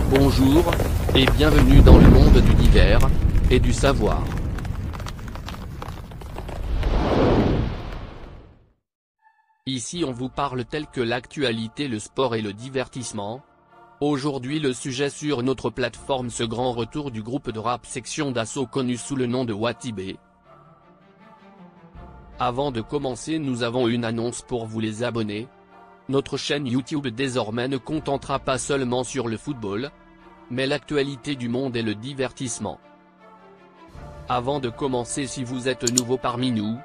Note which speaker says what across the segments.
Speaker 1: Bonjour, et bienvenue dans le monde du divers, et du savoir. Ici on vous parle tel que l'actualité, le sport et le divertissement. Aujourd'hui le sujet sur notre plateforme, ce grand retour du groupe de rap Section d'Assaut connu sous le nom de Watibé. Avant de commencer, nous avons une annonce pour vous les abonnés. Notre chaîne YouTube désormais ne contentera pas seulement sur le football, mais l'actualité du monde et le divertissement. Avant de commencer, si vous êtes nouveau parmi nous,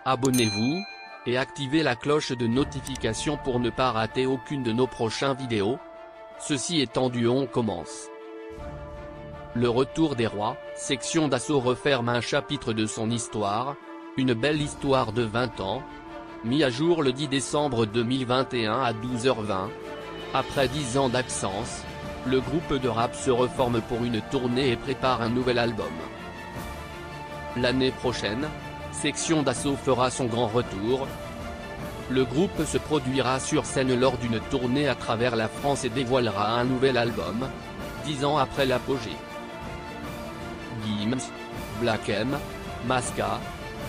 Speaker 1: abonnez-vous, et activez la cloche de notification pour ne pas rater aucune de nos prochaines vidéos. Ceci étant dit, on commence. Le retour des rois, Section d'Assaut referme un chapitre de son histoire, une belle histoire de 20 ans, mis à jour le 10 décembre 2021 à 12h20. Après 10 ans d'absence, le groupe de rap se reforme pour une tournée et prépare un nouvel album. L'année prochaine, Section d'Assaut fera son grand retour. Le groupe se produira sur scène lors d'une tournée à travers la France et dévoilera un nouvel album, 10 ans après l'apogée. Gims, Black M, Maska,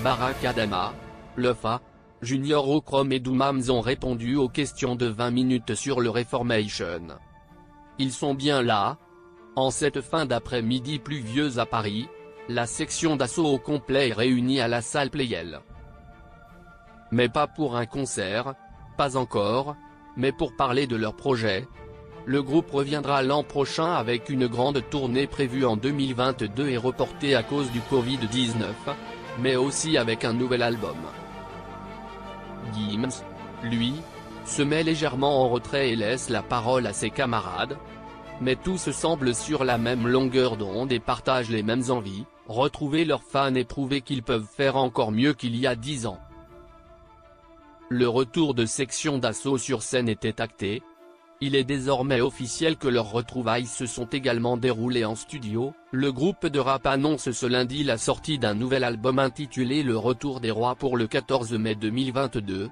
Speaker 1: Barack Adama, Lefa, Junior Ochrome et Doomams ont répondu aux questions de 20 minutes sur le Reformation. Ils sont bien là. En cette fin d'après-midi pluvieuse à Paris, la Section d'Assaut au complet est réunie à la salle Playel. Mais pas pour un concert, pas encore, mais pour parler de leur projet. Le groupe reviendra l'an prochain avec une grande tournée prévue en 2022 et reportée à cause du Covid-19, mais aussi avec un nouvel album. Gims, lui, se met légèrement en retrait et laisse la parole à ses camarades. Mais tous semblent sur la même longueur d'onde et partagent les mêmes envies, retrouver leurs fans et prouver qu'ils peuvent faire encore mieux qu'il y a 10 ans. Le retour de Section d'Assaut sur scène était acté. Il est désormais officiel que leurs retrouvailles se sont également déroulées en studio. Le groupe de rap annonce ce lundi la sortie d'un nouvel album intitulé Le Retour des Rois pour le 14 mai 2022.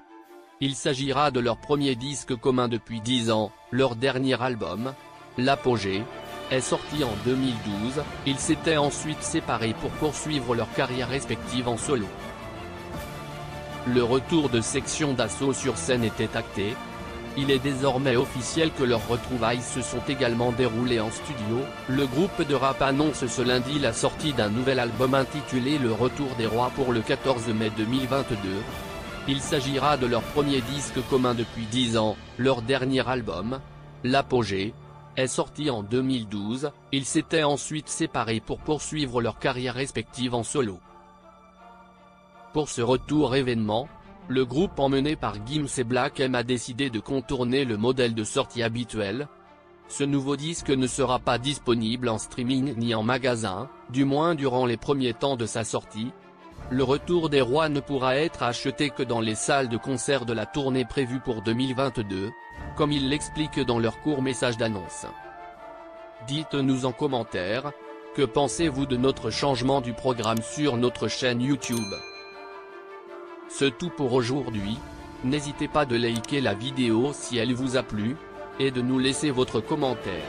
Speaker 1: Il s'agira de leur premier disque commun depuis 10 ans, leur dernier album, L'Apogée, est sorti en 2012, ils s'étaient ensuite séparés pour poursuivre leur carrière respective en solo. Le retour de Section d'Assaut sur scène était acté. Il est désormais officiel que leurs retrouvailles se sont également déroulées en studio. Le groupe de rap annonce ce lundi la sortie d'un nouvel album intitulé Le Retour des Rois pour le 14 mai 2022. Il s'agira de leur premier disque commun depuis 10 ans, leur dernier album, L'Apogée, est sorti en 2012, ils s'étaient ensuite séparés pour poursuivre leur carrière respective en solo. Pour ce retour événement, le groupe emmené par Gims et Black M a décidé de contourner le modèle de sortie habituel. Ce nouveau disque ne sera pas disponible en streaming ni en magasin, du moins durant les premiers temps de sa sortie. Le Retour des Rois ne pourra être acheté que dans les salles de concert de la tournée prévue pour 2022, comme ils l'expliquent dans leur court message d'annonce. Dites-nous en commentaire, que pensez-vous de notre changement du programme sur notre chaîne YouTube? C'est tout pour aujourd'hui, n'hésitez pas de liker la vidéo si elle vous a plu, et de nous laisser votre commentaire.